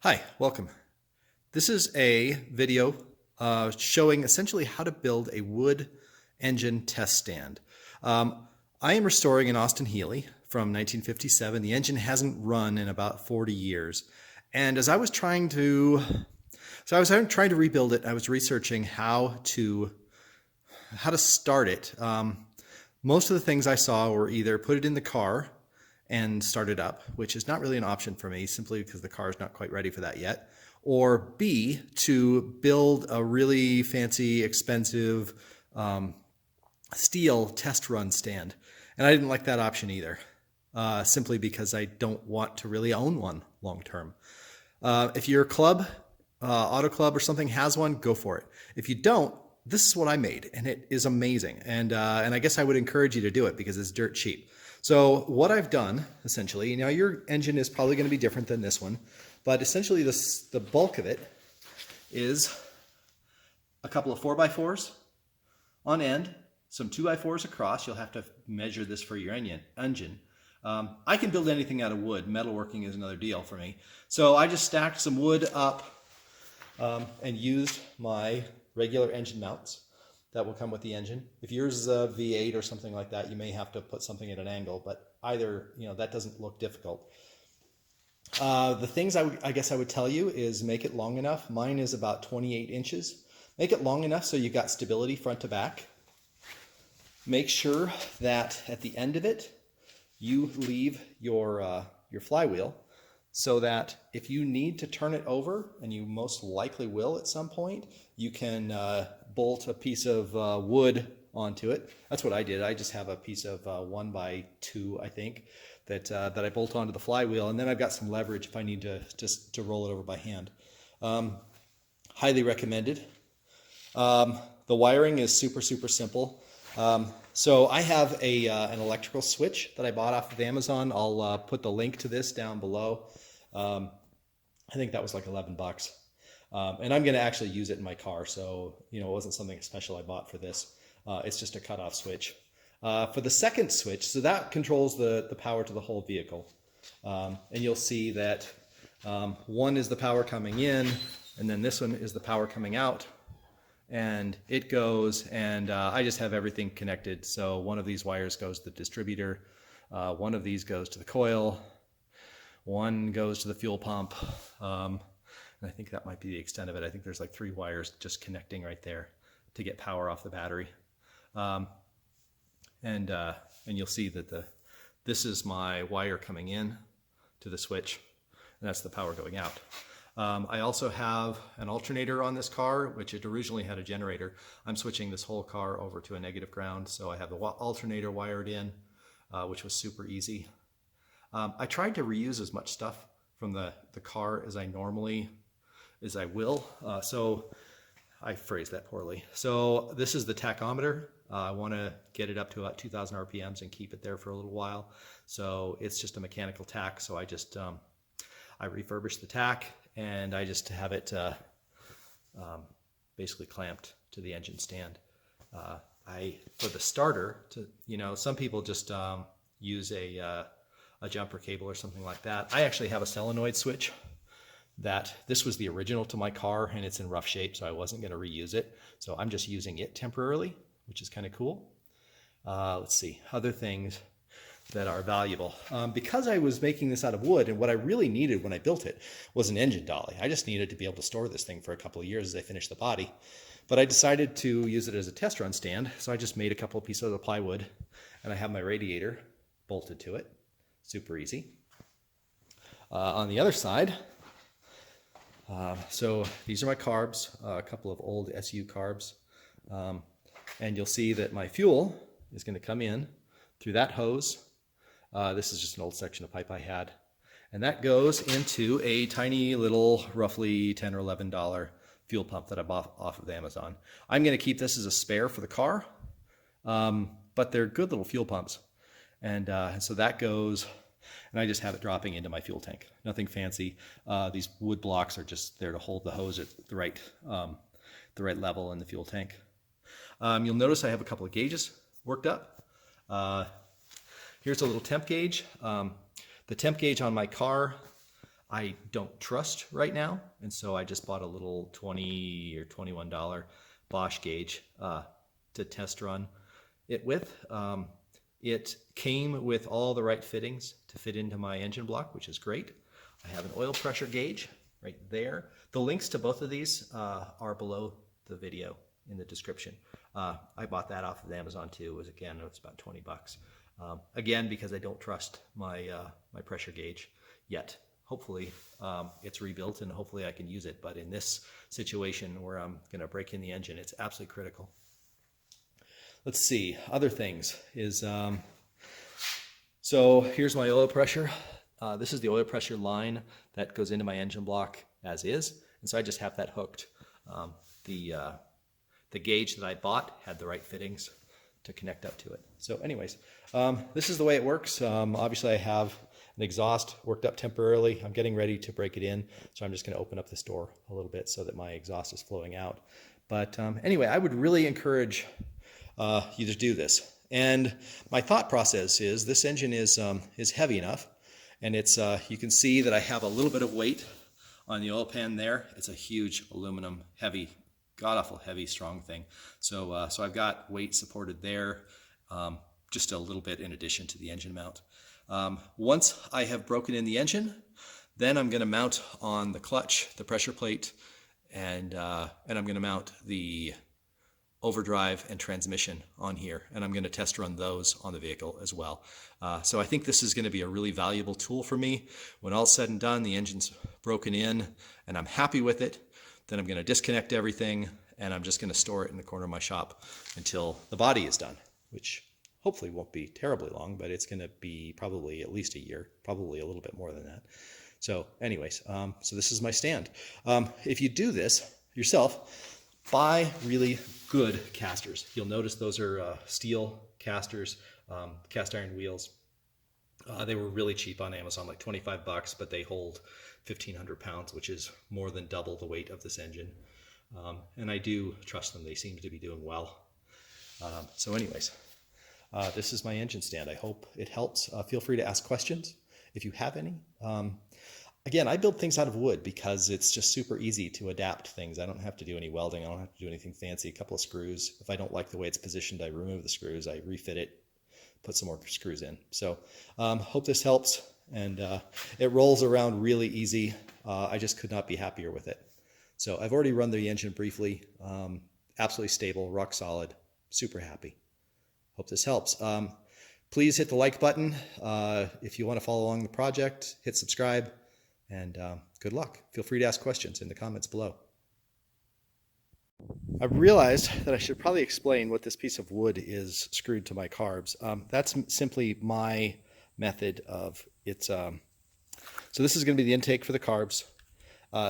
Hi, welcome. This is a video showing essentially how to build a wood engine test stand. I am restoring an Austin Healey from 1957. The engine hasn't run in about 40 years. And as I was trying to rebuild it, I was researching how to start it. Most of the things I saw were either put it in the car and start it up, which is not really an option for me simply because the car is not quite ready for that yet, or B, to build a really fancy, expensive steel test run stand. And I didn't like that option either, simply because I don't want to really own one long term. If your club, auto club or something has one, go for it. If you don't, this is what I made, and it is amazing. And I guess I would encourage you to do it because it's dirt cheap. So what I've done, essentially, now your engine is probably going to be different than this one, but essentially the bulk of it is a couple of 4x4s on end, some 2x4s across. You'll have to measure this for your engine. I can build anything out of wood. Metalworking is another deal for me. So I just stacked some wood up and used my regular engine mounts that will come with the engine. If yours is a V8 or something like that, you may have to put something at an angle, but either, that doesn't look difficult. The things I guess I would tell you is make it long enough. Mine is about 28 inches. Make it long enough so you've got stability front to back. Make sure that at the end of it, you leave your flywheel so that if you need to turn it over, and you most likely will at some point, you can bolt a piece of wood onto it. That's what I did. I just have a piece of 1x2, I think, that I bolt onto the flywheel, and then I've got some leverage if I need to just to roll it over by hand. Highly recommended. The wiring is super simple. So I have an electrical switch that I bought off of Amazon. I'll put the link to this down below. I think that was like 11 bucks. And I'm going to actually use it in my car. So, it wasn't something special I bought for this. It's just a cutoff switch. For the second switch, so that controls the power to the whole vehicle. And you'll see that one is the power coming in, and then this one is the power coming out. And it goes, and I just have everything connected. So one of these wires goes to the distributor, one of these goes to the coil, one goes to the fuel pump, and I think that might be the extent of it. I think there's like 3 wires just connecting right there to get power off the battery. And you'll see that this is my wire coming in to the switch, and that's the power going out. I also have an alternator on this car, which it originally had a generator. I'm switching this whole car over to a negative ground, so I have the alternator wired in, which was super easy. I tried to reuse as much stuff from the car as I will. So I phrased that poorly. So this is the tachometer. I want to get it up to about 2,000 RPMs and keep it there for a little while. So it's just a mechanical tach. So I just I refurbished the tach, and I just have it basically clamped to the engine stand. For the starter, some people just use a jumper cable or something like that. I actually have a solenoid switch this was the original to my car, and it's in rough shape, so I wasn't going to reuse it. So I'm just using it temporarily, which is kind of cool. Let's see, other things that are valuable. Because I was making this out of wood, and what I really needed when I built it was an engine dolly. I just needed to be able to store this thing for a couple of years as I finished the body. But I decided to use it as a test run stand, so I just made a couple of pieces of plywood, and I have my radiator bolted to it. Super easy. On the other side, so these are my carbs, a couple of old SU carbs, and you'll see that my fuel is going to come in through that hose. This is just an old section of pipe I had, and that goes into a tiny little, roughly $10 or $11 fuel pump that I bought off of Amazon. I'm going to keep this as a spare for the car, but they're good little fuel pumps, and so that goes, and I just have it dropping into my fuel tank. Nothing fancy. These wood blocks are just there to hold the hose at the right level in the fuel tank. You'll notice I have a couple of gauges worked up. Here's a little temp gauge. The temp gauge on my car, I don't trust right now. And so I just bought a little $20 or $21 Bosch gauge to test run it with. It came with all the right fittings to fit into my engine block, which is great. I have an oil pressure gauge right there. The links to both of these are below the video in the description. I bought that off of Amazon too. It was about 20 bucks. Again, because I don't trust my my pressure gauge yet. Hopefully it's rebuilt and hopefully I can use it. But in this situation where I'm going to break in the engine, it's absolutely critical. Let's see, other things is, so here's my oil pressure. This is the oil pressure line that goes into my engine block as is. And so I just have that hooked. The gauge that I bought had the right fittings to connect up to it. So anyways, this is the way it works. Obviously I have an exhaust worked up temporarily. I'm getting ready to break it in. So I'm just going to open up this door a little bit so that my exhaust is flowing out. But anyway, I would really encourage you to do this. And my thought process is this engine is heavy enough, and it's you can see that I have a little bit of weight on the oil pan there. It's a huge aluminum heavy, god-awful heavy, strong thing. So so I've got weight supported there, just a little bit in addition to the engine mount. Once I have broken in the engine, then I'm going to mount on the clutch, the pressure plate, and I'm going to mount the overdrive and transmission on here, and I'm going to test run those on the vehicle as well. So I think this is going to be a really valuable tool for me. When all's said and done, the engine's broken in and I'm happy with it, then I'm going to disconnect everything and I'm just going to store it in the corner of my shop until the body is done, which hopefully won't be terribly long, but it's going to be probably at least a year, probably a little bit more than that. So anyways, so this is my stand. If you do this yourself, buy really good casters. You'll notice those are steel casters, cast iron wheels. They were really cheap on Amazon, like 25 bucks, but they hold 1,500 pounds, which is more than double the weight of this engine. And I do trust them. They seem to be doing well. So anyways, this is my engine stand. I hope it helps. Feel free to ask questions if you have any. Again, I build things out of wood because it's just super easy to adapt things. I don't have to do any welding. I don't have to do anything fancy. A couple of screws. If I don't like the way it's positioned, I remove the screws. I refit it, put some more screws in. So hope this helps. And it rolls around really easy. I just could not be happier with it. So I've already run the engine briefly. Absolutely stable, rock solid, super happy. Hope this helps. Please hit the like button. If you want to follow along the project, hit subscribe. And good luck. Feel free to ask questions in the comments below. I've realized that I should probably explain what this piece of wood is screwed to my carbs. That's simply my method of it's. So this is going to be the intake for the carbs.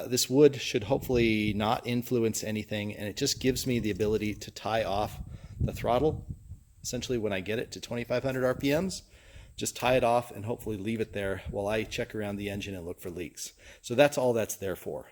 This wood should hopefully not influence anything, and it just gives me the ability to tie off the throttle. Essentially, when I get it to 2,500 RPMs. Just tie it off and hopefully leave it there while I check around the engine and look for leaks. So that's all that's there for.